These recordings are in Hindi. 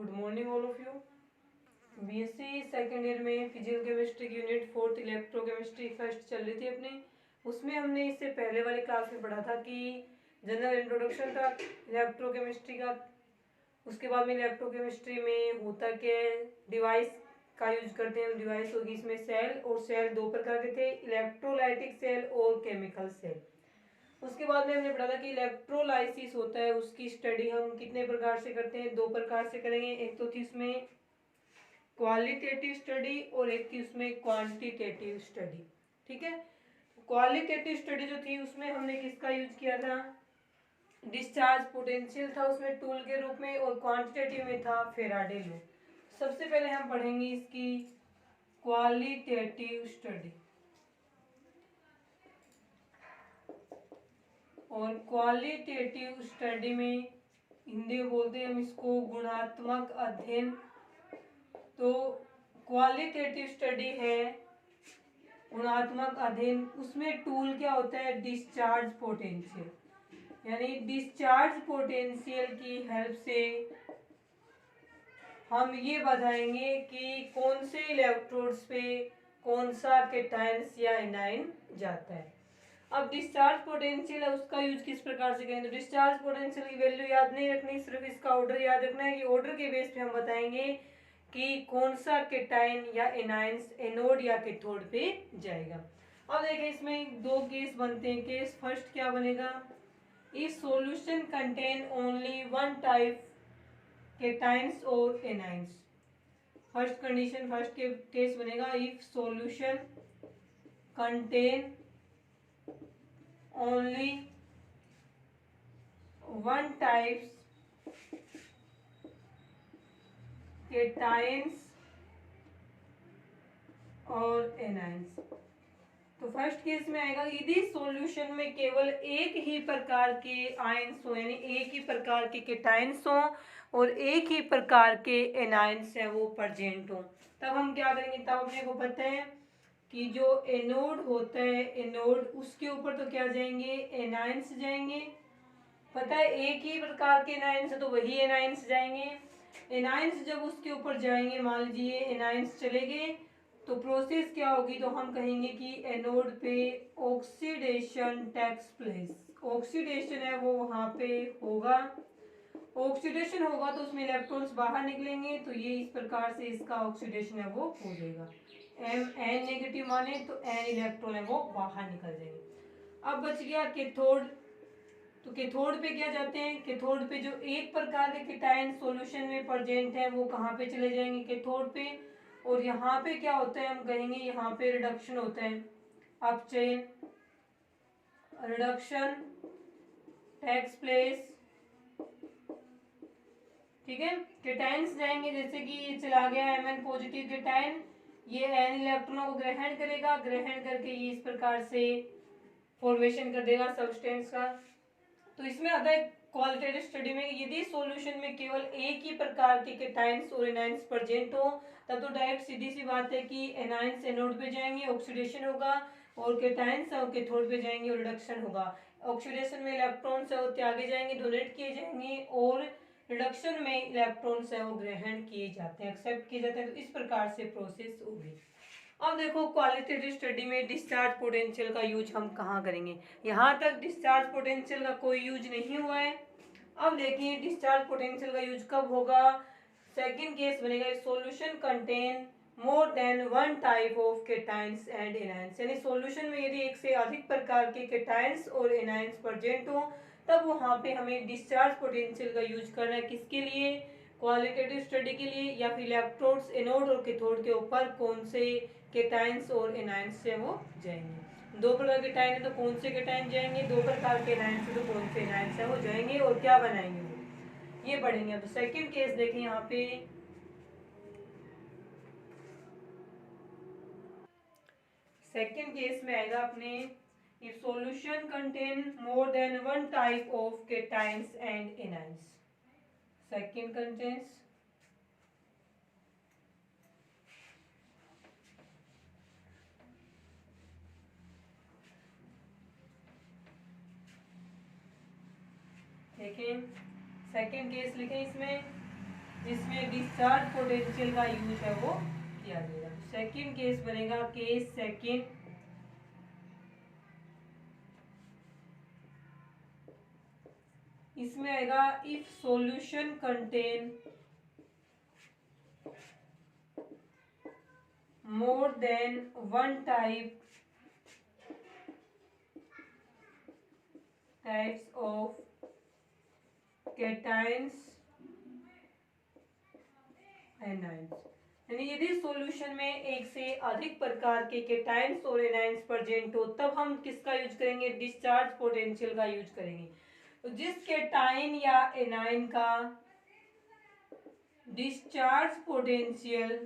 Good morning all of you. BSc second year में फिजिकल केमिस्ट्री की यूनिट 4 इलेक्ट्रोकेमिस्ट्री फर्स्ट चल रही थी अपने। उसमें हमने इससे पहले वाली क्लास में पढ़ा था कि जनरल इंट्रोडक्शन था इलेक्ट्रोकेमिस्ट्री का। उसके बाद में इलेक्ट्रोकेमिस्ट्री में होता क्या है, डिवाइस का यूज करते हैं। डिवाइस होगी इसमें सेल, और सेल दो प्रकार के थे, इलेक्ट्रोलाइटिक सेल और केमिकल सेल। उसके बाद में हमने पढ़ा था कि इलेक्ट्रोलाइसिस होता है, उसकी स्टडी हम कितने प्रकार से करते हैं, दो प्रकार से करेंगे। एक तो थी उसमें क्वालिटेटिव स्टडी और एक थी उसमें क्वांटिटेटिव स्टडी। ठीक है, क्वालिटेटिव स्टडी जो थी उसमें हमने किसका यूज किया था, डिस्चार्ज पोटेंशियल था उसमें टूल के रूप में, और क्वांटिटेटिव में था फेराडे लॉ। सबसे पहले हम पढ़ेंगे इसकी क्वालिटेटिव स्टडी। और क्वालिटेटिव स्टडी में हिंदी में बोलते हैं हम इसको गुणात्मक अध्ययन। तो क्वालिटेटिव स्टडी है गुणात्मक अध्ययन, उसमें टूल क्या होता है, डिस्चार्ज पोटेंशियल। यानी डिस्चार्ज पोटेंशियल की हेल्प से हम ये बताएंगे कि कौन से इलेक्ट्रोड्स पे कौन सा कैटायंस या एनायन जाता है। अब डिस्चार्ज पोटेंशियल है, उसका यूज किस प्रकार से करें। तो डिस्चार्ज पोटेंशियल की वैल्यू याद नहीं रखनी, सिर्फ इसका ऑर्डर याद रखना है कि ऑर्डर के बेस पे हम बताएंगे कि कौन सा कैटायन या एनायंस एनोड या कैथोड पे जाएगा। अब देखिए इसमें दो केस बनते हैं। केस फर्स्ट क्या बनेगा, if solution contain only one type cations और एनायंस। फर्स्ट कंडीशन, फर्स्ट के केस बनेगा if solution contain only one types cations और एनायंस। तो फर्स्ट केस में आएगा यदि सॉल्यूशन में केवल एक ही प्रकार के आयंस हो, यानी एक ही प्रकार के कैटायंस हो और एक ही प्रकार के एनायंस है वो प्रेजेंट हो, तब हम क्या करेंगे। तब अपने को पता है कि जो एनोड होता है, एनोड उसके ऊपर तो क्या जाएंगे, एनायंस जाएंगे। पता है एक ही प्रकार के एनायंस है तो वही एनायंस जाएंगे। एनायंस जब उसके ऊपर जाएंगे, मान लीजिए एनायंस चले गए, तो प्रोसेस क्या होगी, तो हम कहेंगे कि एनोड पे ऑक्सीडेशन टेक्स प्लेस। ऑक्सीडेशन है वो वहां पे होगा। ऑक्सीडेशन होगा तो उसमें इलेक्ट्रॉन्स बाहर निकलेंगे, तो ये इस प्रकार से इसका ऑक्सीडेशन है वो हो जाएगा। एन नेगेटिव माने तो एन इलेक्ट्रॉन है वो बाहर निकल जाएंगे। अब बच गया कैथोड। तो कैथोड पे क्या जाते हैं, कैथोड पे जो एक प्रकार के कैटायन सॉल्यूशन में प्रेजेंट है वो कहाँ पे चले जाएंगे, कैथोड पे। और यहाँ पे क्या होता है, हम कहेंगे यहाँ पे रिडक्शन होता है, up chain reduction takes place. ठीक है, कैटायंस जाएंगे, जैसे कि ये चला गया Mn पॉजिटिव कैटायन, ये N इलेक्ट्रॉनों को ग्रहण करेगा, ग्रहण करके ये इस प्रकार से फॉर्मेशन कर देगा सब्सटेंस का। तो इसमें आता है क्वालिटेटिव स्टडी में यदि सॉल्यूशन में केवल एक ही प्रकार के कैटायंस और एनायंस प्रेजेंट हो, तब तो डायरेक्ट सीधी सी बात है कि एनायंस एनोड पे जाएंगे, ऑक्सीडेशन होगा, और कैटायंस कैथोड पे जाएंगे और रिडक्शन होगा। ऑक्सीडेशन में इलेक्ट्रॉन्स है वो त्यागे जाएंगे, डोनेट किए जाएंगे, और रिडक्शन में इलेक्ट्रॉन्स है वो ग्रहण किए जाते हैं, एक्सेप्ट किए जाते हैं। तो इस प्रकार से प्रोसेस होगी। अब देखो क्वालिटेटिव स्टडी में डिस्चार्ज पोटेंशियल का यूज हम कहाँ करेंगे। यहाँ तक डिस्चार्ज पोटेंशियल का कोई यूज नहीं हुआ है। अब देखिए डिस्चार्ज पोटेंशियल का यूज कब होगा। सेकंड केस बनेगा solution contain more than one type of cations and anions, यानी सॉल्यूशन में यदि एक से अधिक प्रकार के कैटायंस और एनायंस प्रेजेंट हो, तब वहाँ पे हमें डिस्चार्ज पोटेंशियल का यूज करना है। किसके लिए, क्वालिटेटिव स्टडी के लिए, या फिर इलेक्ट्रोड्स एनोड और कैथोड के ऊपर कौन से कैटायंस और एनायंस से वो जाएंगे। दो प्रकार के कैटायन है तो कौन से कैटायन जाएंगे, दो प्रकार के एनायंस है तो कौन से एनायंस है वो जाएंगे, और क्या बनाएंगे वो ये पढ़ेंगे। तो सेकंड केस देखें यहाँ पे, सेकंड केस में आएगा अपने if solution contain more than one type of cations and anions. Second contains देखें सेकंड केस लिखें इसमें जिसमें डिस्चार्ज पोटेंशियल का यूज है वो किया जाएगा। सेकंड केस बनेगा केस सेकंड, इसमें आएगा if solution contain more than one types of cations anions, यानी यदि सॉल्यूशन में एक से अधिक प्रकार के कैटायंस और एनायंस प्रेजेंट हो तब हम किसका यूज करेंगे, डिस्चार्ज पोटेंशियल का यूज करेंगे। तो जिस कैटायन या एनायन का डिस्चार्ज पोटेंशियल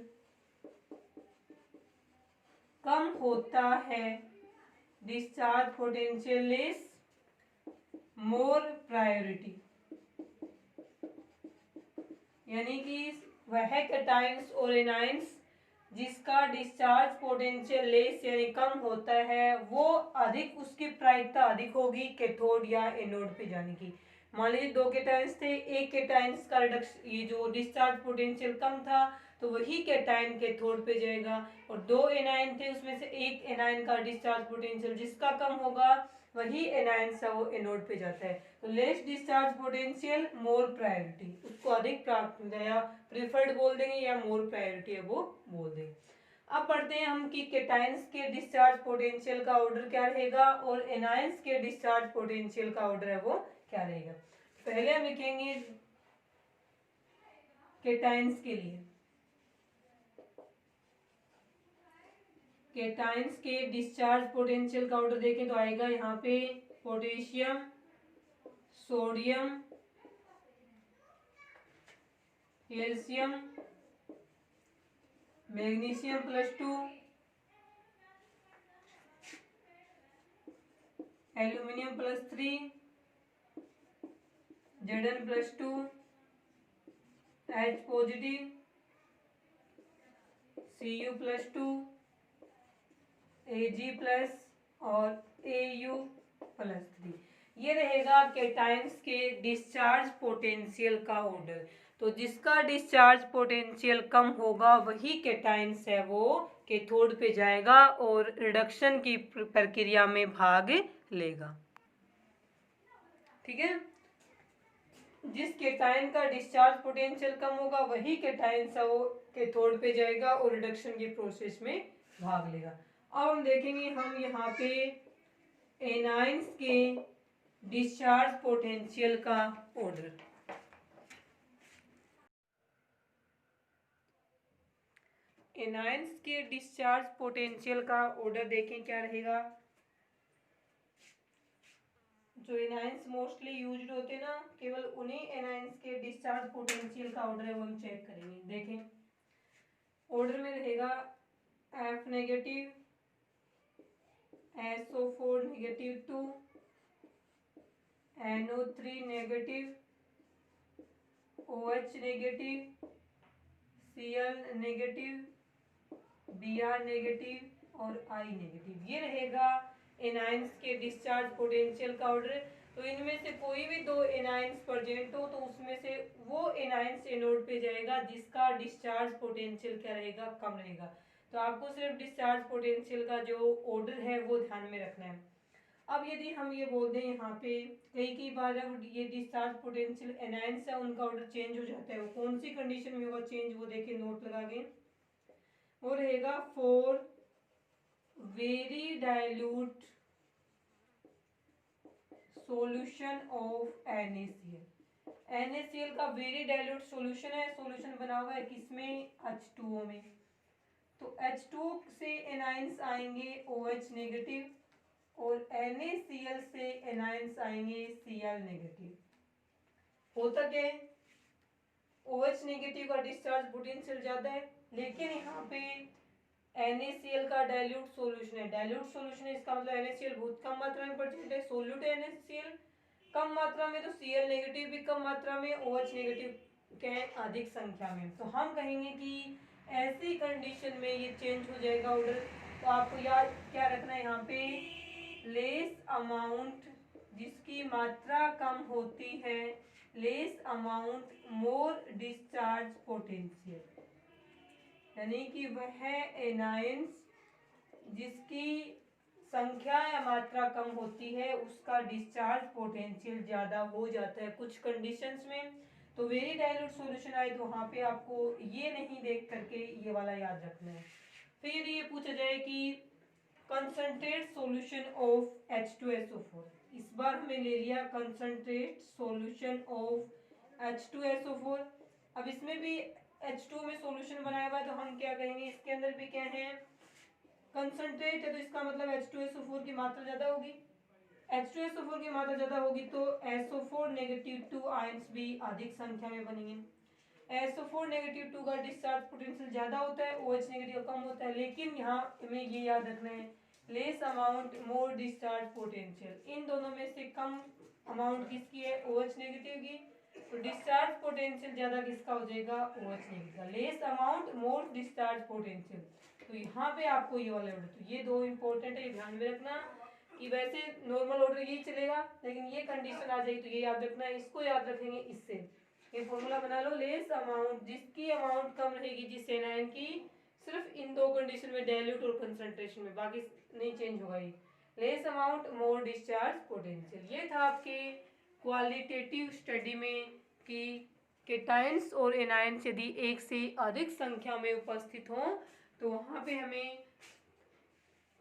कम होता है, discharge potential less more priority, यानी कि वह कैटायंस और एनायंस जिसका डिस्चार्ज पोटेंशियल लेस यानी कम होता है वो अधिक, उसकी प्रायिकता अधिक होगी कैथोड या एनोड पे जाने की। मान लीजिए दो कैटायंस थे, एक कैटायंस का रिडक्शन ये जो डिस्चार्ज पोटेंशियल कम था तो वही कैटायन कैथोड पे जाएगा, और दो एनायन थे उसमें से एक एनायन का डिस्चार्ज पोटेंशियल जिसका कम होगा वही एनायन सा वो एनोड पे जाता है। तो लेस डिस्चार्ज पोटेंशियल मोर प्रायोरिटी, उसको अधिक प्राप्त या प्रिफर्ड बोल देंगे या मोर प्रायोरिटी है वो बोल देंगे। अब पढ़ते हैं हम कि कैटायंस के डिस्चार्ज पोटेंशियल का ऑर्डर क्या रहेगा और एनायंस के डिस्चार्ज पोटेंशियल का ऑर्डर है वो क्या रहेगा। पहले हम लिखेंगे कैटायंस के लिए, कैटायंस के डिस्चार्ज पोटेंशियल का ऑर्डर देखें तो आएगा यहाँ पे potassium, sodium, calcium, magnesium +2, aluminium +3, Zn+2, H positive, Cu+2, Ag+ और Au+3, ये रहेगा कैटायंस के डिस्चार्ज पोटेंशियल का ऑर्डर। तो जिसका डिस्चार्ज पोटेंशियल कम होगा वही कैटायंस है वो कैथोड पे जाएगा और रिडक्शन की प्रक्रिया में भाग लेगा। ठीक है, जिस कैटायन का डिस्चार्ज पोटेंशियल कम होगा वही कैटायन सा वो कैथोड पे जाएगा और रिडक्शन की प्रोसेस में भाग लेगा। अब हम देखेंगे हम यहाँ पे एनायंस के डिस्चार्ज पोटेंशियल का ऑर्डर। एनायंस के डिस्चार्ज पोटेंशियल का ऑर्डर देखें क्या रहेगा। जो एनायंस मोस्टली यूज्ड होते हैं ना, केवल उन्हीं एनायंस के डिस्चार्ज पोटेंशियल का ऑर्डर है वो हम चेक करेंगे। देखें ऑर्डर में रहेगा F negative, SO4 -2, NO3 negative, OH negative, Cl negative, Br negative और I नेगेटिव। ये रहेगा एनायंस के डिस्चार्ज पोटेंशियल का ऑर्डर। तो इनमें से कोई भी दो एनायंस प्रेजेंट हो तो उसमें से वो एनायंस एनोड पे जाएगा जिसका डिस्चार्ज पोटेंशियल क्या रहेगा, कम रहेगा। तो आपको सिर्फ डिस्चार्ज पोटेंशियल का जो ऑर्डर है वो ध्यान में रखना है। अब यदि हम ये बोल दें यहाँ पे कई बार जब ये डिस्चार्ज पोटेंशियल एनायंस है उनका ऑर्डर चेंज हो जाता है, वो कौन सी कंडीशन में होगा चेंज, वो देखिए नोट लगा के, वो रहेगा for very dilute solution of NaCl। NaCl का वेरी डाइल्यूट सॉल्यूशन है, सॉल्यूशन बना हुआ है किसमें, H2O में। तो H2O से एनायंस आएंगे OH नेगेटिव और NaCl से एनायंस आएंगे Cl नेगेटिव। होता क्या है, OH नेगेटिव का डिस्चार्ज पोटेंशियल ज्यादा है लेकिन यहाँ पे NaCl का डाइल्यूट सॉल्यूशन है। डाइल्यूट सॉल्यूशन है इसका मतलब NaCl बहुत कम मात्रा में प्रेजेंट है, सोल्यूट है NaCl कम मात्रा में, तो Cl नेगेटिव भी कम मात्रा में, OH नेगेटिव के अधिक संख्या में। तो हम कहेंगे कि ऐसी कंडीशन में ये चेंज हो जाएगा ऑर्डर। तो आपको याद क्या रखना है यहाँ पे, लेस अमाउंट जिसकी मात्रा कम होती है लेस अमाउंट मोर डिस्चार्ज पोटेंशियल, यानी कि वह एनायंस जिसकी संख्या या मात्रा कम होती है उसका डिस्चार्ज पोटेंशियल ज़्यादा हो जाता है कुछ कंडीशंस में। तो वेरी डाइल्यूट सॉल्यूशन आए तो वहाँ पे आपको ये नहीं देख करके ये वाला याद रखना है। फिर यदि ये पूछा जाए कि कंसंट्रेट सॉल्यूशन ऑफ H2SO4, इस बार हमें ले लिया कंसंट्रेट सॉल्यूशन ऑफ H2SO4। अब इसमें भी H2 में सॉल्यूशन बनाया हुआ है तो हम क्या कहेंगे, इसके अंदर भी क्या है, कंसंट्रेट है तो इसका मतलब H2SO4 की मात्रा ज्यादा होगी। H2SO4 की मात्रा ज्यादा होगी तो SO4 नेगेटिव 2 आयंस भी अधिक संख्या में बनेंगे। SO4 नेगेटिव 2 का डिस्चार्ज पोटेंशियल ज्यादा होता है, OH नेगेटिव कम होता है, लेकिन यहाँ हमें ये याद रखना है लेस अमाउंट मोर डिस्चार्ज पोटेंशियल, इन दोनों में से कम अमाउंट किसकी है, OH नेगेटिव की, तो डिस्चार्ज पोटेंशियल ज्यादा किसका हो जाएगा, OH नेगेटिव का। लेस अमाउंट मोर डिस्चार्ज पोटेंशियल, तो यहाँ पे आपको ये वाला ऑर्डर, तो ये दो इंपॉर्टेंट है, ध्यान में रखना कि वैसे नॉर्मल ऑर्डर यही चलेगा लेकिन ये कंडीशन आ जाएगी तो ये याद रखना है, इसको याद रखेंगे इससे। ये फॉर्मूला बना लो, लेस अमाउंट जिसकी अमाउंट कम रहेगी जिस एनायन की, सिर्फ इन दो कंडीशन में, डाइल्यूट और कंसंट्रेशन में, बाकी नहीं चेंज होगा ये। लेस अमाउंट मोर डिस्चार्ज पोटेंशियल, ये था आपके क्वालिटेटिव स्टडी में कि केटायंस और एनायंस यदि एक से अधिक संख्या में उपस्थित हों तो वहाँ पे हमें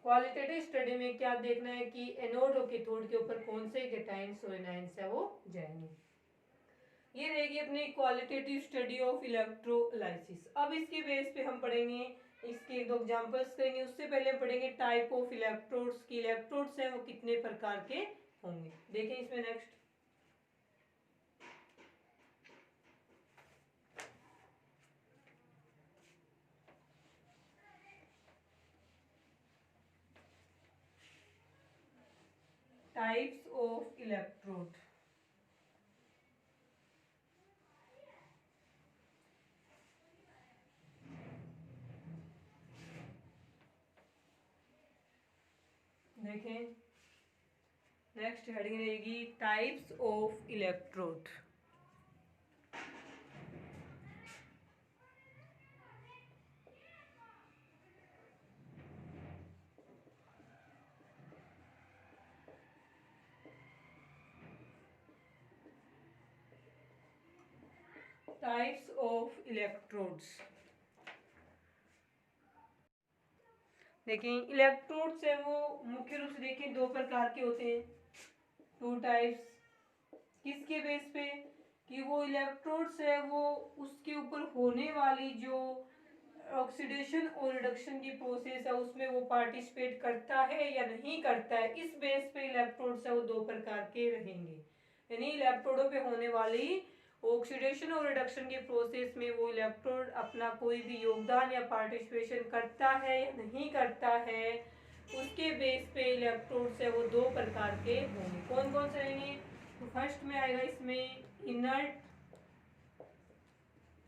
क्वालिटेटिव स्टडी में क्या देखना है कि एनोड और कैथोड के ऊपर कौन से केटायंस और एनायंस है वो जाएंगे। ये रहेगी अपनी क्वालिटेटिव स्टडी ऑफ इलेक्ट्रोलाइसिस। अब इसके बेस पे हम पढ़ेंगे, इसके दो एग्जांपल्स करेंगे, उससे पहले पढ़ेंगे टाइप ऑफ इलेक्ट्रोड्स की, इलेक्ट्रोड्स हैं वो कितने प्रकार के होंगे। देखें इसमें नेक्स्ट टाइप्स ऑफ इलेक्ट्रोड। देखें नेक्स्ट हेडिंग रहेगी types of electrode. Types of electrodes, देखिए इलेक्ट्रोड्स है वो मुख्य रूप से देखें दो प्रकार के होते हैं, टू टाइप्स। किसके बेस पे कि वो इलेक्ट्रोड्स है वो उसके ऊपर होने वाली जो ऑक्सीडेशन और रिडक्शन की प्रोसेस है उसमें वो पार्टिसिपेट करता है या नहीं करता है, इस बेस पे इलेक्ट्रोड्स है वो दो प्रकार के रहेंगे। यानी इलेक्ट्रोडों पे होने वाली ऑक्सीडेशन और रिडक्शन के प्रोसेस में वो इलेक्ट्रोड अपना कोई भी योगदान या पार्टिसिपेशन करता है या नहीं करता है, उसके बेस पे इलेक्ट्रोड्स है वो दो प्रकार के होंगे। कौन कौन से रहेंगे, तो फर्स्ट में आएगा इसमें इनर्ट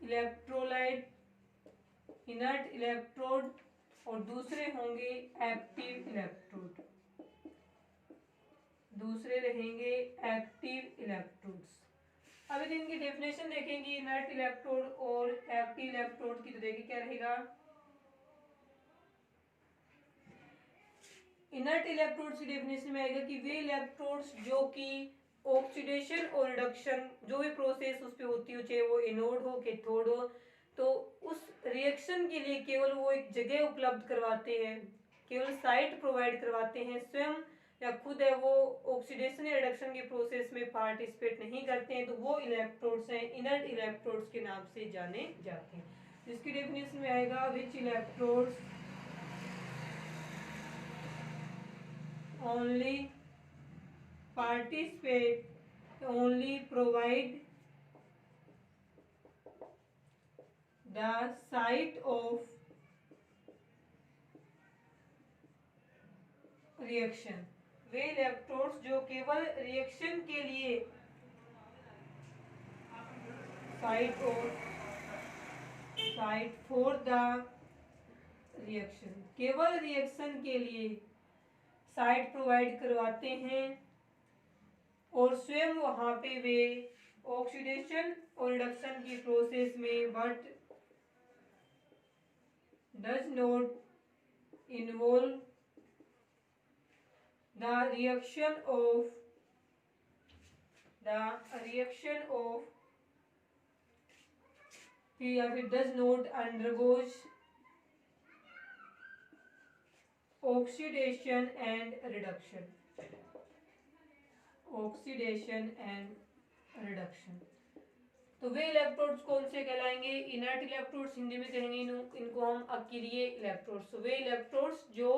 इलेक्ट्रोलाइट, इनर्ट इलेक्ट्रोड, और दूसरे होंगे एक्टिव इलेक्ट्रोड, दूसरे रहेंगे एक्टिव इलेक्ट्रोड्स। अब यदि इनकी डेफिनेशन देखेंगे इनर्ट इलेक्ट्रोड और एक्टिव इलेक्ट्रोड की, तो देखिए क्या रहेगा, इनर्ट इलेक्ट्रोड्स की डेफिनेशन में आएगा कि वे इलेक्ट्रोड्स जो कि ऑक्सीडेशन और रिडक्शन जो भी प्रोसेस उस पे होती हो, चाहे वो एनोड हो कैथोड हो, तो उस रिएक्शन के लिए केवल वो एक जगह उपलब्ध करवाते हैं, केवल साइट प्रोवाइड करवाते हैं, स्वयं या खुद है वो ऑक्सीडेशन या रिडक्शन के प्रोसेस में पार्टिसिपेट नहीं करते हैं, तो वो इलेक्ट्रोड्स हैं इनर्ट इलेक्ट्रोड्स के नाम से जाने जाते हैं। जिसकी डेफिनेशन में आएगा which electrodes only participate, only provide the site of reaction, वे इलेक्ट्रोड्स जो केवल रिएक्शन के लिए साइट फॉर द रिएक्शन, केवल रिएक्शन के लिए साइट प्रोवाइड करवाते हैं और स्वयं वहाँ पे वे ऑक्सीडेशन और रिडक्शन की प्रोसेस में but does not involve the reaction of या फिर does not undergoes oxidation and reduction. Oxidation and reduction. तो वे इलेक्ट्रोड्स कौन से कहलाएंगे? इनर्ट इलेक्ट्रोड्स, हिंदी में कहेंगे इनको हम अक्रिय इलेक्ट्रोड्स। तो वे इलेक्ट्रोड्स जो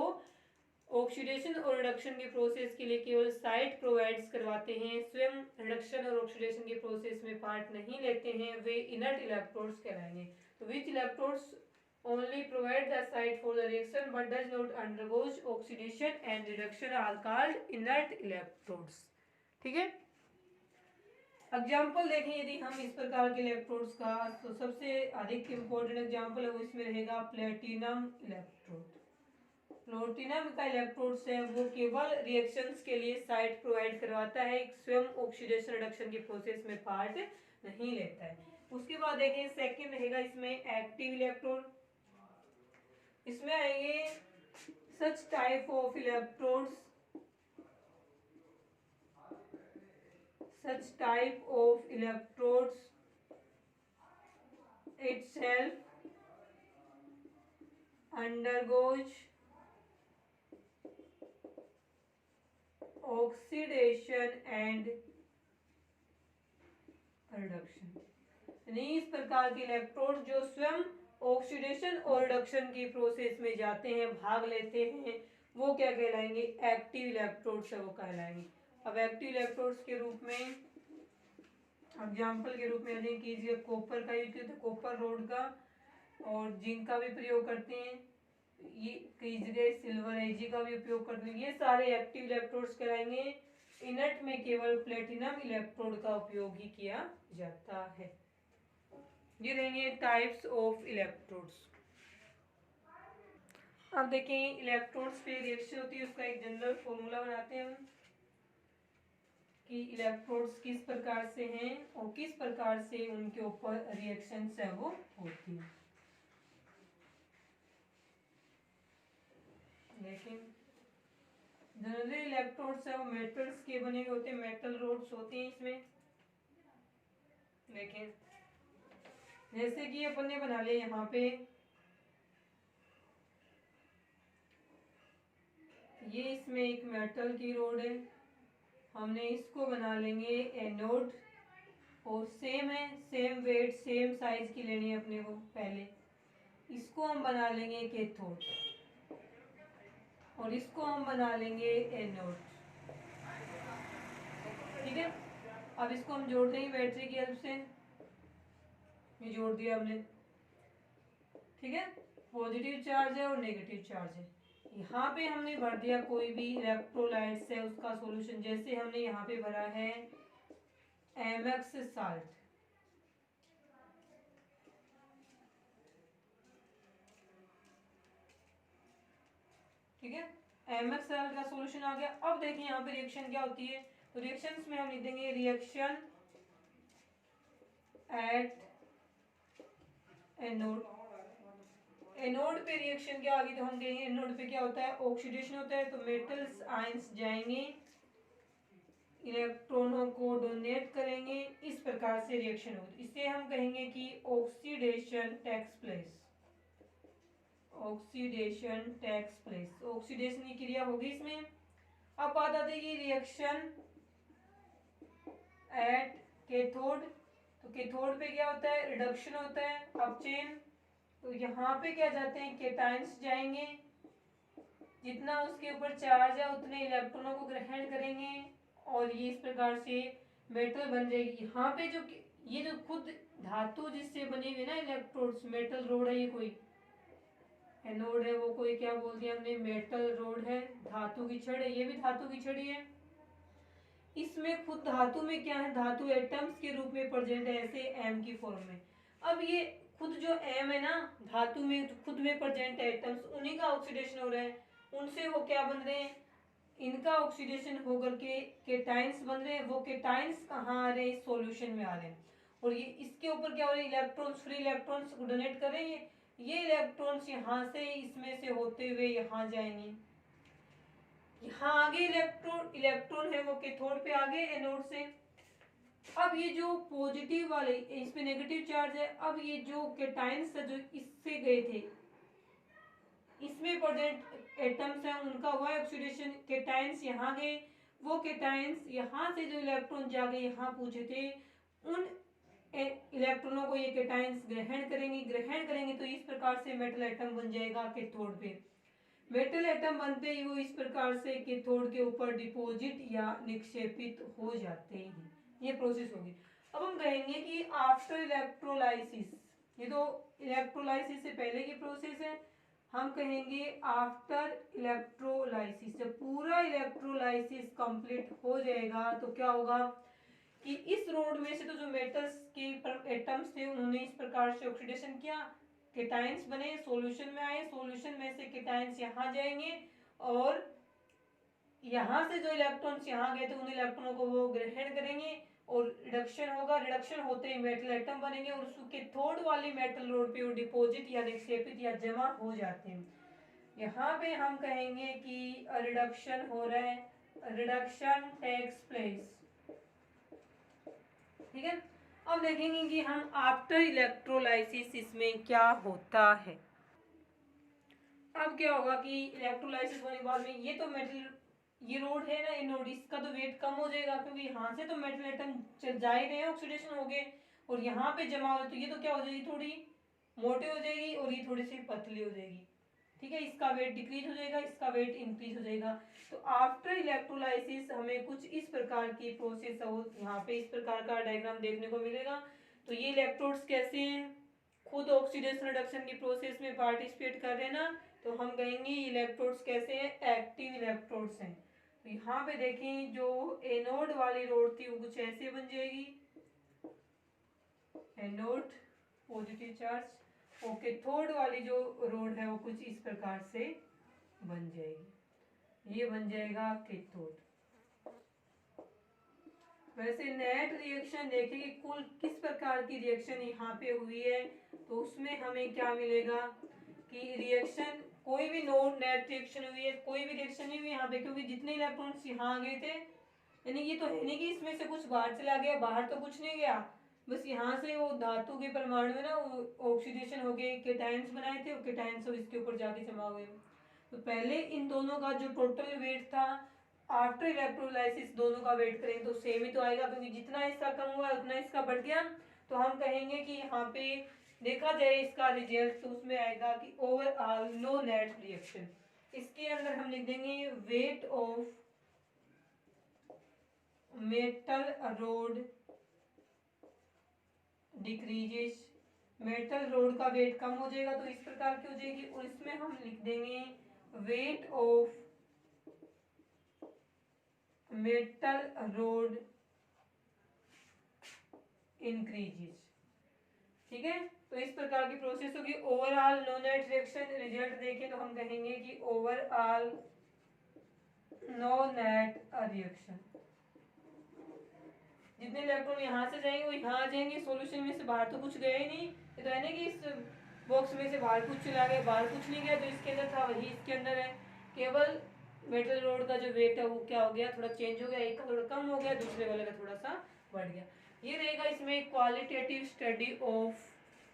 ऑक्सीडेशन और रिडक्शन के प्रोसेस के लिए केवल साइट प्रोवाइड्स करवाते हैं, स्वयं रिडक्शन और ऑक्सीडेशन के प्रोसेस में पार्ट नहीं लेते हैं, वे इनर्ट इलेक्ट्रोड्स कहलाएंगे। तो which electrodes only provide the site for the reaction but does not undergoes oxidation and reduction are called inert electrodes। ठीक है, एग्जाम्पल देखें यदि हम इस प्रकार के इलेक्ट्रोड्स का, तो सबसे अधिक इम्पोर्टेंट एग्जाम्पल है वो इसमें रहेगा प्लेटिनम इलेक्ट्रोड। प्लेटिनम का इलेक्ट्रोड्स है वो केवल रिएक्शंस के लिए साइट प्रोवाइड करवाता है, स्वयं ऑक्सीडेशन रिडक्शन के प्रोसेस में पार्ट नहीं लेता है। उसके बाद देखें सेकंड रहेगा इसमें एक्टिव इलेक्ट्रोड। इसमें आएंगे such type of electrodes, such type of electrodes itself undergoes oxidation and reduction। यानी इस प्रकार के इलेक्ट्रोड जो स्वयं ऑक्सीडेशन और रिडक्शन की प्रोसेस में जाते हैं, भाग लेते हैं, वो क्या कहलाएंगे? एक्टिव इलेक्ट्रोड्स है वो कहलाएंगे। अब एक्टिव इलेक्ट्रोड्स के रूप में एग्जाम्पल के रूप में यदि कीजिए कॉपर का यूज करते हैं, कॉपर रोड का, और जिंक का भी प्रयोग करते हैं, ये कई जगह सिल्वर एजी का भी उपयोग करते हैं, ये सारे एक्टिव इलेक्ट्रोड्स कहलाएंगे। इनर्ट में केवल प्लेटिनम इलेक्ट्रोड का उपयोग ही किया जाता है। ये रहेंगे टाइप्स ऑफ इलेक्ट्रोड्स। अब देखें इलेक्ट्रोड्स पे रिएक्शन होती है, उसका एक जनरल फॉर्मूला बनाते हैं हम कि इलेक्ट्रोड्स किस प्रकार से हैं और किस प्रकार से उनके ऊपर रिएक्शंस है वो होती है। लेकिन जनरली इलेक्ट्रोड्स है वो मेटल्स के बने हुए होते हैं, मेटल रोड्स होते हैं इसमें। लेकिन जैसे कि अपन ने बना लिया यहाँ पे, ये इसमें एक मेटल की रोड है, हमने इसको बना लेंगे एनोड, और सेम है, सेम वेट सेम साइज की लेनी है अपने को। पहले इसको हम बना लेंगे कैथोड और इसको हम बना लेंगे एनोड। ठीक है, अब इसको हम जोड़ देंगे बैटरी की हेल्प से, ये जोड़ दिया हमने। ठीक है, पॉजिटिव चार्ज है और नेगेटिव चार्ज है। यहाँ पे हमने भर दिया कोई भी इलेक्ट्रोलाइट्स है उसका सॉल्यूशन, जैसे हमने यहाँ पे भरा है एमएक्स साल्ट। ठीक है, एमएक्स साल्ट का सॉल्यूशन आ गया। अब देखिए यहाँ पे रिएक्शन क्या होती है, तो रिएक्शंस में हम लिख देंगे रिएक्शन एट एनोड। एनोड पे रिएक्शन क्या आ गई, तो हम कहेंगे एनोड पे क्या होता है? ऑक्सीडेशन होता है, तो मेटल्स आयंस जाएंगे, इलेक्ट्रॉनों को डोनेट करेंगे, इस प्रकार से रिएक्शन होगी। इसे हम कहेंगे कि oxidation takes place. Oxidation takes place, oxidation की क्रिया होगी इसमें। अब बात आती है रिएक्शन एट कैथोड, तो कैथोड पे क्या होता है? रिडक्शन होता है, अप चेन। तो यहाँ पे क्या जाते हैं? केटाइंस जाएंगे, जितना उसके ऊपर चार्ज है उतने इलेक्ट्रॉनों को ग्रहण करेंगे और ये इस प्रकार से मेटल बन जाएगी। यहाँ पे जो ये जो खुद धातु जिससे बनी हुई ना इलेक्ट्रोड्स, मेटल रोड है, ये कोई एनोड है, वो कोई क्या बोल दिया हमने? मेटल रोड है, धातु की छड़ है, ये भी धातु की छड़ी है। इसमें खुद धातु में क्या है? धातु एटम्स के रूप में प्रेजेंट है, ऐसे एम की फॉर्म में। अब ये खुद जो एम है ना, धातु में खुद में प्रेजेंट है एटम्स, उन्हीं का ऑक्सीडेशन हो रहा है, उनसे वो क्या बन रहे हैं? इनका ऑक्सीडेशन होकर के केटाइंस बन रहे हैं, वो केटाइंस कहाँ आ रहे हैं, सॉल्यूशन में आ रहे हैं, और ये इसके ऊपर क्या हो रहे हैं, इलेक्ट्रॉन्स, फ्री इलेक्ट्रॉन्स डोनेट कर रहे हैं। ये इलेक्ट्रॉन्स यहाँ से इसमें से होते हुए यहाँ जाएंगे, यहाँ आगे इलेक्ट्रॉन इलेक्ट्रॉन है वो कैथोड पे आगे एनोड से। अब ये जो पॉजिटिव वाले इसमें नेगेटिव चार्ज है, अब ये जो केटाइंस जो इससे गए थे, इसमें प्रेजेंट एटम्स हैं, उनका हुआ ऑक्सीडेशन, केटाइंस यहाँ गए, वो केटाइंस यहाँ से जो इलेक्ट्रॉन जाके यहाँ पूछे थे, उन इलेक्ट्रॉनों को ये केटाइंस ग्रहण करेंगे तो इस प्रकार से मेटल एटम बन जाएगा कैथोड पे। मेटल एटम बनते ही वो इस प्रकार से कैथोड के ऊपर डिपॉजिट या निक्षेपित हो जाते हैं। ये प्रोसेस होगी। अब हम कहेंगे कि आफ्टर इलेक्ट्रोलाइसिस, ये तो इलेक्ट्रोलाइसिस से पहले की प्रोसेस है, हम कहेंगे आफ्टर इलेक्ट्रोलाइसिस। जब पूरा इलेक्ट्रोलाइसिस कंप्लीट हो जाएगा तो क्या होगा कि इस रोड में से तो जो मेटल्स के एटम्स थे उन्होंने इस प्रकार से ऑक्सीडेशन किया, केटाइंस बने, सॉल्यूशन में आए, सॉल्यूशन में से केटाइंस यहाँ जाएंगे, और यहाँ से जो इलेक्ट्रॉन्स यहाँ गए थे उन इलेक्ट्रॉनों को वो ग्रहण करेंगे और रिडक्शन होगा, रिडक्शन होते ही मेटल एटम बनेंगे और उसके कैथोड वाली मेटल रोड पे वो डिपॉजिट या निक्षेपित या जमा हो जाते हैं। यहाँ पे हम कहेंगे कि रिडक्शन हो रहा है, रिडक्शन टेक्स प्लेस। ठीक है, अब देखेंगे कि हम आफ्टर इलेक्ट्रोलाइसिस इसमें क्या होता है। अब क्या होगा कि इलेक्ट्रोलाइसिस होने के बाद में ये तो मेटल, ये रोड है ना एनोड, इसका तो वेट कम हो जाएगा क्योंकि यहाँ से तो मेटल एटम जा ही रहे हैं, ऑक्सीडेशन हो गए, और यहाँ पे जमा हो, तो ये तो क्या हो जाएगी, थोड़ी मोटी हो जाएगी और ये थोड़ी सी पतली हो जाएगी। ठीक है, इसका वेट डिक्रीज हो जाएगा, इसका वेट इंक्रीज हो जाएगा। तो आफ्टर इलेक्ट्रोलाइसिस हमें कुछ इस प्रकार की प्रोसेस हो, यहाँ पे इस प्रकार का डायग्राम देखने को मिलेगा। तो ये इलेक्ट्रोड्स कैसे हैं, खुद ऑक्सीडेशन रिडक्शन की प्रोसेस में पार्टिसिपेट कर रहे हैं ना, तो हम कहेंगे इलेक्ट्रोड्स कैसे हैं, एक्टिव इलेक्ट्रोड्स हैं। तो यहाँ पे देखें जो एनोड वाली रोड थी वो कुछ ऐसे बन जाएगी, एनोड पॉजिटिव चार्ज, और कैथोड वाली जो रोड है वो कुछ इस प्रकार से बन जाएगी, ये बन जाएगा कैथोड। वैसे नेट रिएक्शन देखें कि कुल किस प्रकार की रिएक्शन यहाँ पे हुई है, तो उसमें हमें क्या मिलेगा कि रिएक्शन कोई भी नो नेट रिएक्शन हुई है, कोई भी रिएक्शन नहीं हुई यहाँ पे, क्योंकि जितने इलेक्ट्रॉन्स यहाँ आ गए थे, यानी ये तो है नहीं कि इसमें से कुछ बाहर चला गया, बाहर तो कुछ नहीं गया, बस यहाँ से वो धातु के परमाणु में ना ऑक्सीडेशन हो गए, केटायंस बनाए थे, वो केटायंस और इसके ऊपर जाके जमा हुए। तो पहले इन दोनों का जो टोटल वेट था आफ्टर इलेक्ट्रोलाइसिस दोनों का वेट करें तो सेम ही तो आएगा, क्योंकि जितना इसका कम हुआ उतना इसका बढ़ गया। तो हम कहेंगे कि यहाँ पे देखा जाए इसका रिजल्ट तो उसमें आएगा कि ओवरऑल नो नेट रिएक्शन। इसके अंदर हम लिख देंगे weight of metal road decreases, metal road का वेट कम हो जाएगा तो इस प्रकार की हो जाएगी, और इसमें हम लिख देंगे weight of metal rod increases. ठीक है, तो इस प्रकार की प्रोसेस होगी। Overall no net reaction result देखें तो हम कहेंगे कि ओवरऑल नो नेट रिएक्शन, जितने इलेक्ट्रॉन यहाँ से जाएंगे वो यहाँ आ जाएंगे सॉल्यूशन में से, बाहर तो कुछ गया ही नहीं, ये तो है ना कि इस बॉक्स में से बाहर कुछ चला गया, बाहर कुछ नहीं गया, तो इसके अंदर था वही इसके अंदर है, केवल मेटल रोड का जो वेट है वो क्या हो गया, थोड़ा चेंज हो गया, एक का थोड़ा कम हो गया, दूसरे वाले का थोड़ा सा बढ़ गया। ये रहेगा इसमें क्वालिटेटिव स्टडी ऑफ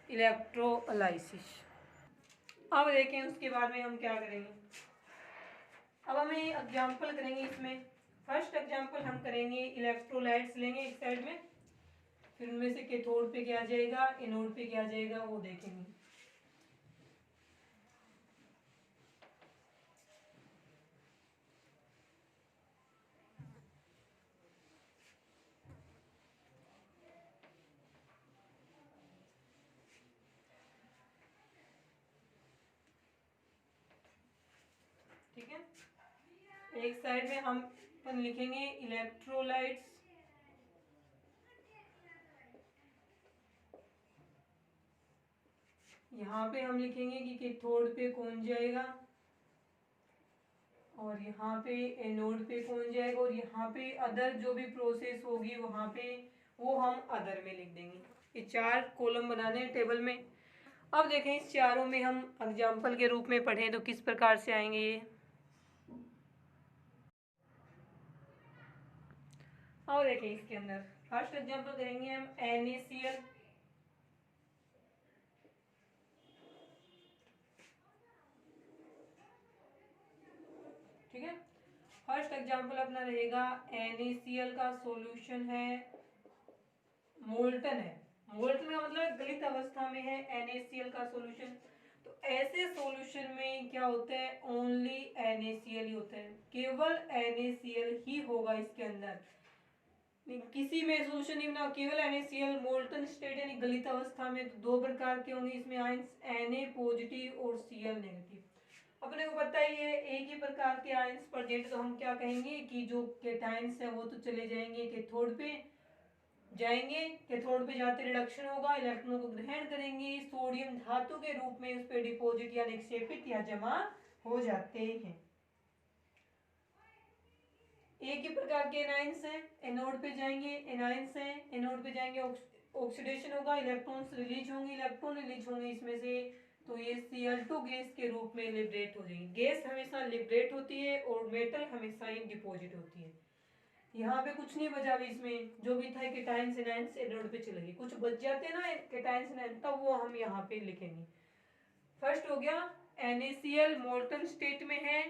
इलेक्ट्रोलाइसिस। अब देखें उसके बाद में हम क्या करेंगे। अब हमें एग्जाम्पल करेंगे इसमें, फर्स्ट एग्जाम्पल हम करेंगे इलेक्ट्रोलाइट्स लेंगे एक साइड में, फिर उनमें से कैथोड पे क्या जाएगा, एनोड पे क्या जाएगा वो देखेंगे। ठीक है, एक साइड में हम लिखेंगे इलेक्ट्रोलाइट्स, यहाँ पे हम लिखेंगे कि कैथोड पे कौन जाएगा, और यहाँ पे एनोड पे कौन जाएगा, और यहाँ पे अदर जो भी प्रोसेस होगी वहाँ पे वो हम अदर में लिख देंगे। ये 4 कॉलम बनाने हैं टेबल में। अब देखें इस चारों में हम एग्जाम्पल के रूप में पढ़ें तो किस प्रकार से आएंगे ये। और देखें इसके अंदर फर्स्ट एग्जाम्पल करेंगे हम NaCl। ठीक है, फर्स्ट एग्जाम्पल अपना रहेगा NaCl का सॉल्यूशन है, मोल्टन है। मोल्टन का मतलब गलित अवस्था में है NaCl का सॉल्यूशन। तो ऐसे सॉल्यूशन में क्या होता है, ओनली NaCl ही होता है, केवल NaCl ही होगा इसके अंदर, किसी में सॉल्यूशन नहीं बना, केवल NaCl मोल्टन स्टेट यानी गलित अवस्था में। तो 2 प्रकार के होंगे इसमें आयंस, Na पॉजिटिव और Cl नेगेटिव। अपने को पता ही है एक ही प्रकार के आयंस प्रेजेंट, तो हम क्या कहेंगे कि जो कैटायंस है वो तो चले जाएंगे कैथोड पे जाएंगे, कैथोड पे जाते रिडक्शन होगा, इलेक्ट्रॉनों को ग्रहण करेंगे, सोडियम धातु के रूप में उस पे डिपॉजिट या निक्षेपित या जमा हो जाते हैं। एक ही प्रकार के एनाइंस हैं, एनोड पे जाएंगे, एनाइंस हैं, एनोड पे जाएंगे, ऑक्सीडेशन होगा, इलेक्ट्रॉन्स रिलीज होंगे, इलेक्ट्रॉन रिलीज होंगे इसमें से, तो ये Cl2 गैस के रूप में लिबरेट हो जाएगी। गैस हमेशा लिबरेट होती है और मेटल हमेशा ही डिपॉजिट होती है। यहाँ पे कुछ नहीं बचा भी, इसमें जो भी था केटायंस एनायंस एनोड पे चले गए, कुछ बच जाते ना केटायंस एनायंस, तब वो हम यहाँ पे लिखेंगे। फर्स्ट हो गया NaCl मोल्टन स्टेट में है,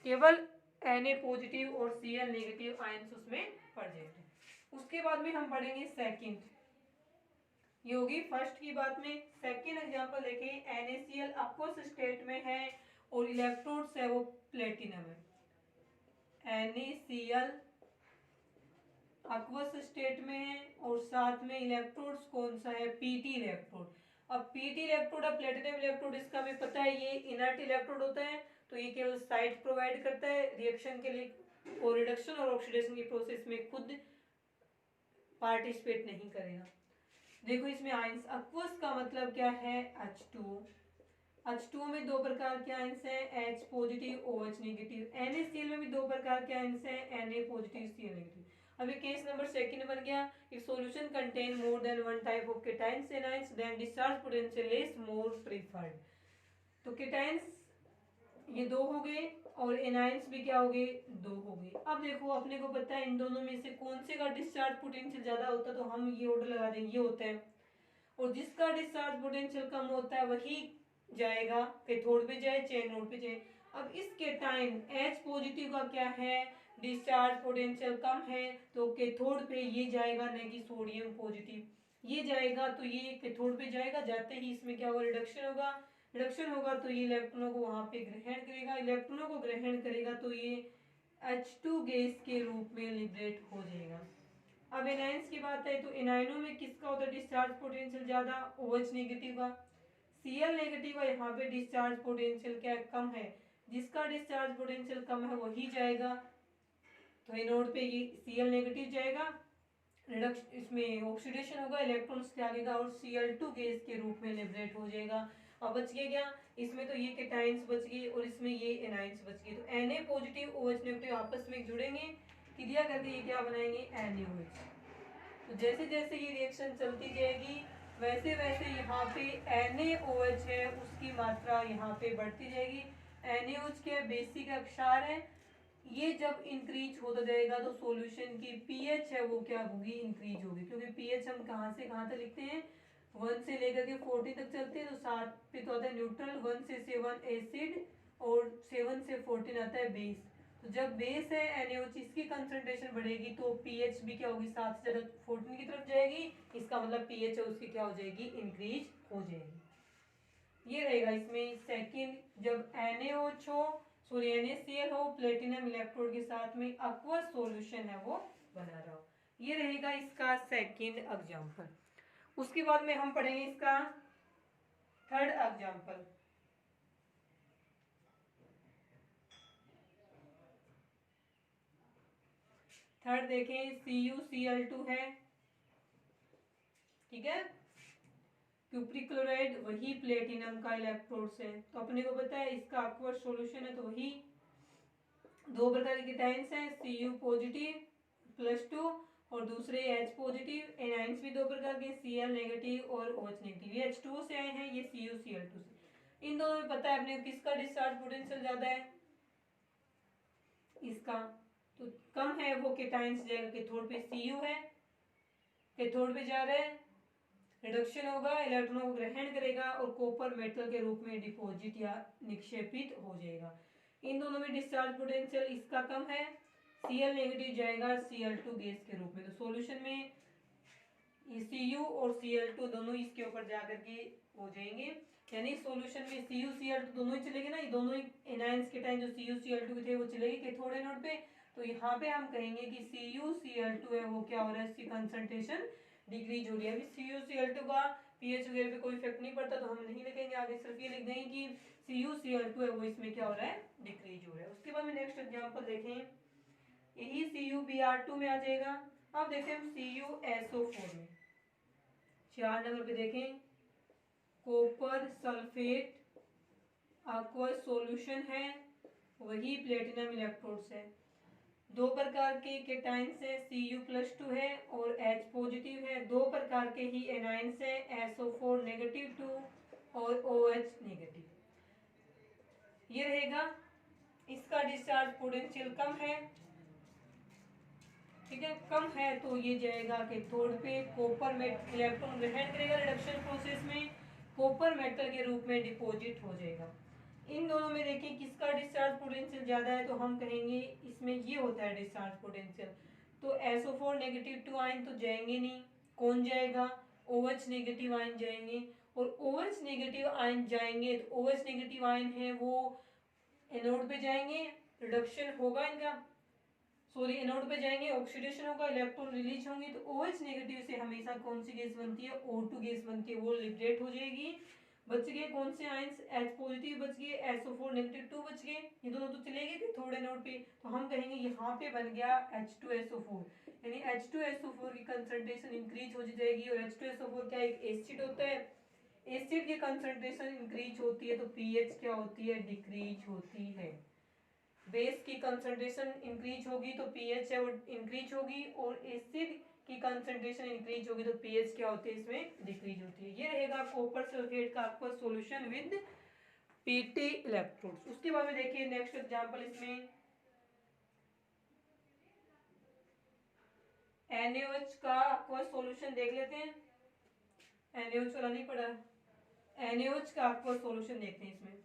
केवल Na पॉजिटिव और Cl नेगेटिव आयंस उसमें प्रेजेंट है। उसके बाद में हम पढ़ेंगे सेकंड, ये होगी फर्स्ट की बात में। सेकंड एग्जांपल देखें, NaCl aqueous स्टेट में है और इलेक्ट्रोड्स है वो प्लेटिनम है। NaCl aqueous स्टेट में है और साथ में इलेक्ट्रोड्स कौन सा है, Pt इलेक्ट्रोड। अब Pt इलेक्ट्रोड, अब प्लेटिनम इलेक्ट्रोड, इसका हमें पता है ये इनर्ट इलेक्ट्रोड होता है, तो ये केवल साइट प्रोवाइड करता है रिएक्शन के लिए और रिडक्शन और ऑक्सीडेशन की प्रोसेस में खुद पार्टिसिपेट नहीं करेगा। देखो इसमें आयंस, aqueous का मतलब क्या है, H2O। H2O में 2 प्रकार के आयंस हैं, H positive OH negative. NaCl में भी 2 प्रकार के आयंस हैं, Na पॉजिटिव Cl नेगेटिव। अभी केस नंबर सेकंड बन गया, if solution contain more than one type of cations anions then discharge potential is more preferred. तो केटायंस ये 2 हो गए और एनायंस भी क्या हो गए, 2 हो गए। अब देखो अपने को पता है इन दोनों में से कौन से का डिस्चार्ज पोटेंशियल ज्यादा होता है, तो हम ये ऑर्डर लगा देंगे, ये होता है। और जिसका डिस्चार्ज पोटेंशियल कम होता है वही जाएगा कैथोड पे जाए चाहे एनोड पे जाए। अब इसके टाइम H पॉजिटिव का क्या है, डिस्चार्ज पोटेंशियल कम है, तो कैथोड पे ये जाएगा, न कि सोडियम पॉजिटिव ये जाएगा, तो ये कैथोड पे जाएगा, जाते ही इसमें क्या होगा, रिडक्शन होगा, रिडक्शन होगा तो ये इलेक्ट्रॉनों को वहां पे ग्रहण करेगा, इलेक्ट्रॉनों को ग्रहण करेगा तो ये H2 गैस के रूप में लिबरेट हो जाएगा। अब एनायंस की बात है तो एनायनों में किसका होता है डिस्चार्ज पोटेंशियल ज्यादा, OH नेगेटिव का। Cl नेगेटिव का यहाँ पे डिस्चार्ज पोटेंशियल क्या कम है, जिसका डिस्चार्ज पोटेंशियल कम है वही जाएगा, तो एनोड पे ये Cl नेगेटिव जाएगा, रिडक्शन इसमें ऑक्सीडेशन होगा, इलेक्ट्रॉन्स त्यागेगा और Cl2 गैस के रूप में लिबरेट हो जाएगा। अब बच गया क्या, इसमें तो ये केटायंस बच गए और इसमें ये एनायंस बच गए, तो Na पॉजिटिव OH नेगेटिव आपस में जुड़ेंगे, क्रिया करके ये क्या बनाएंगे, NaOH। तो जैसे जैसे ये रिएक्शन चलती जाएगी वैसे वैसे यहाँ पे NaOH है उसकी मात्रा यहाँ पे बढ़ती जाएगी। NaOH के बेसिक अक्षार है, ये जब इंक्रीज होता जाएगा तो सॉल्यूशन की पीएच है वो क्या होगी, इंक्रीज होगी, क्योंकि पीएच हम कहाँ से कहाँ तक लिखते हैं, 1 से लेकर के 40 तक चलते हैं, तो 7 पे तो आता है न्यूट्रल, 1 से 7 एसिड और 7 से 14 आता है बेस। तो जब बेस है NaOH इसकी कंसंट्रेशन बढ़ेगी तो पीएच भी क्या होगी, 7 से ज्यादा 14 की तरफ जाएगी, इसका मतलब पीएच है उसकी क्या हो जाएगी, इंक्रीज हो जाएगी। ये रहेगा इसमें सेकंड, जब NaOH हो सॉरी NaCl हो प्लेटिनम इलेक्ट्रोड के साथ में aqueous सॉल्यूशन है वो बना रहा हो, ये रहेगा इसका सेकंड एग्जांपल। उसके बाद में हम पढ़ेंगे इसका थर्ड एग्जांपल। थर्ड देखें CuCl2 है, ठीक है, क्यूप्रिक क्लोराइड वही प्लेटिनम का इलेक्ट्रोड्स है, तो अपने को पता है इसका aqueous सॉल्यूशन है तो वही दो प्रकार के केटाइंस हैं, Cu पॉजिटिव +2 और दूसरे H पॉजिटिव। एनाइंस भी दो प्रकार के, Cl नेगेटिव और OH नेगेटिव। ये H2O से आए हैं, ये CuCl2 से। इन दोनों में पता है अपने किसका डिस्चार्ज पोटेंशियल ज्यादा है, इसका। तो कम है वो केटाइंस जाएगा कैथोड पे, Cu है कैथोड पे जा रहा है, रिडक्शन होगा, इलेक्ट्रॉनों को ग्रहण करेगा और कॉपर मेटल के रूप में डिपॉजिट या निक्षेपित हो जाएगा। इन दोनों में डिस्चार्ज पोटेंशियल इसका कम है, Cl नेगेटिव जाएगा Cl2 गैस के रूप में। तो सॉल्यूशन में Cu और Cl2 दोनों इसके ऊपर जाकर के हो जाएंगे, यानी सॉल्यूशन में Cu Cl2 दोनों ही चलेंगे ना, ये दोनों ही एनायंस के टाइम जो Cu Cl2 थे वो चलेंगे कैथोड एनोड पे। तो यहाँ पे हम कहेंगे कि Cu Cl2 है वो क्या हो रहा है, इसकी कंसंट्रेशन डिक्रीज हो रही है। अभी Cu Cl2 का पीएच वगैरह पे कोई इफेक्ट नहीं पड़ता तो हम नहीं लिखेंगे आगे, सिर्फ ये लिख देंगे कि Cu Cl2 है वो इसमें क्या हो रहा है, डिक्रीज हो रहा है। उसके बाद में नेक्स्ट एग्जांपल देखें, यही CuBr2 में आ जाएगा। अब देखते हैं हम CuSO4 में, 4 नंबर पे देखें, कॉपर सल्फेट aqueous सॉल्यूशन है, वही प्लेटिनम इलेक्ट्रोड्स है। दो प्रकार के केटाइंस है, Cu+2 है और H पॉजिटिव है। दो प्रकार के ही एनाइंस है, SO4 -2 और OH नेगेटिव। ये रहेगा, इसका डिस्चार्ज पोटेंशियल कम है, ठीक है, कम है तो ये जाएगा कैथोड पे, कॉपर में इलेक्ट्रॉन ग्रहण करेगा रिडक्शन प्रोसेस में, कॉपर मेटल के रूप में डिपॉजिट हो जाएगा। इन दोनों में देखिए किसका डिस्चार्ज पोटेंशियल ज्यादा है, तो हम कहेंगे इसमें ये होता है डिस्चार्ज पोटेंशियल। तो SO4 -2 आयन तो जाएंगे नहीं, कौन जाएगा, OH नेगेटिव आयन जाएंगे। और OH नेगेटिव आयन जाएंगे तो OH नेगेटिव आयन है वो एनोड पे जाएंगे, रिडक्शन होगा इनका, सॉरी एनोड पे जाएंगे, ऑक्सीडेशन होगा, इलेक्ट्रॉन रिलीज होंगे। तो OH नेगेटिव से हमेशा कौन सी गैस बनती है, O2 गैस बनती है, वो लिबरेट हो जाएगी। बच गए कौन से आयंस, H पॉजिटिव बच गए, SO4 -2 बच गए, ये दोनों तो चले गए थोड़े नोड पे। तो हम कहेंगे यहाँ पे बन गया H2SO4, यानी H2SO4 की कंसंट्रेशन इंक्रीज हो जाएगी। और H2SO4 क्या एक एसिड होता है, एसिड की कंसंट्रेशन इंक्रीज होती है तो पीएच क्या होती है, डिक्रीज होती है। बेस की कंसंट्रेशन इंक्रीज होगी तो पीएच है वो इंक्रीज होगी, और एसिड की कंसंट्रेशन इंक्रीज होगी तो पीएच क्या होती है, इसमें डिक्रीज होती है। ये रहेगा कॉपर सल्फेट का आपका सॉल्यूशन विद पीटी इलेक्ट्रोड्स। उसके बाद में देखिए नेक्स्ट एग्जांपल, इसमें NaOH का आपको सॉल्यूशन देख लेते हैं। NaOH वाला नहीं पड़ा, NaOH का आपको सॉल्यूशन देखते हैं। इसमें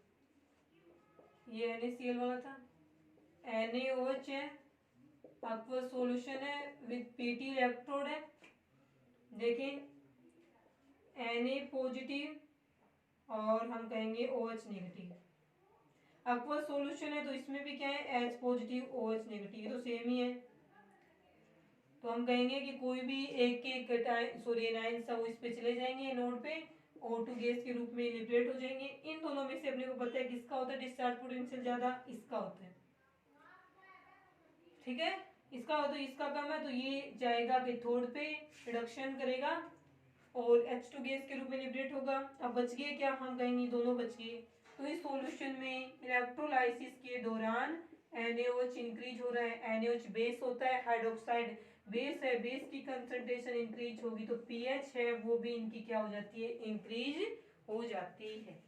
ये NaCl वाला था, NaOH है आपका सॉल्यूशन है विद पीटी इलेक्ट्रोड है। देखें Na पॉजिटिव और हम कहेंगे OH नेगेटिव, आपका सॉल्यूशन है तो इसमें भी क्या है, H पॉजिटिव OH नेगेटिव, तो सेम ही है। तो हम कहेंगे कि कोई भी एक एक सॉरी एनायंस वो इस पे चले जाएंगे नोड पे, O2 गैस के रूप में लिबरेट हो जाएंगे। इन दोनों में से अपने को पता है किसका होता है डिस्चार्ज पोटेंशियल ज्यादा, इसका होता है, ठीक है, इसका हो तो इसका कम है तो ये जाएगा कैथोड पे, रिडक्शन करेगा और H2 गैस के रूप में लिबरेट होगा। अब बच गए क्या, हम कहेंगे दोनों बच गए। तो इस सॉल्यूशन में इलेक्ट्रोलाइसिस के दौरान NaOH इंक्रीज हो रहा है, NaOH बेस होता है, हाइड्रोक्साइड बेस है, बेस की कंसंट्रेशन इंक्रीज होगी तो पीएच है वो भी इनकी क्या हो जाती है, इंक्रीज हो जाती है।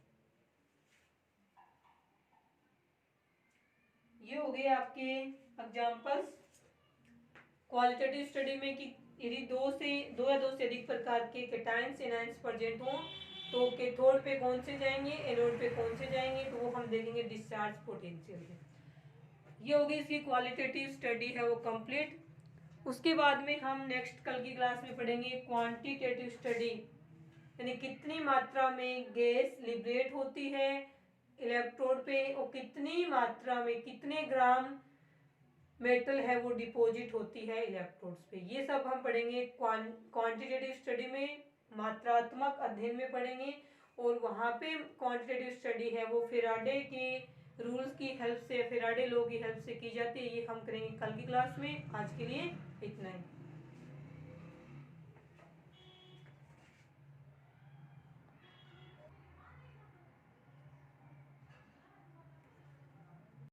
ये हो गए आपके एग्जांपल्स क्वालिटेटिव स्टडी में कि यदि दो या दो से अधिक प्रकार के केटायंस एनायंस प्रेजेंट हों तो कैथोड पे कौन से जाएंगे, एनोड पे कौन से जाएंगे, तो वो हम देखेंगे डिस्चार्ज पोटेंशियल। ये हो गई इसकी क्वालिटेटिव स्टडी है वो कंप्लीट। उसके बाद में हम नेक्स्ट कल की क्लास में पढ़ेंगे क्वांटिटेटिव स्टडी, यानी कितनी मात्रा में गैस लिबरेट होती है इलेक्ट्रोड पे और कितनी मात्रा में कितने ग्राम मेटल है वो डिपॉजिट होती है इलेक्ट्रोड्स पे। ये सब हम पढ़ेंगे क्वांटिटेटिव स्टडी में, मात्रात्मक अध्ययन में पढ़ेंगे। और वहाँ पे क्वांटिटेटिव स्टडी है वो फेराडे के रूल्स की हेल्प से, फेराडे लॉ की हेल्प से की जाती है। ये हम करेंगे कल की क्लास में। आज के लिए इतना ही।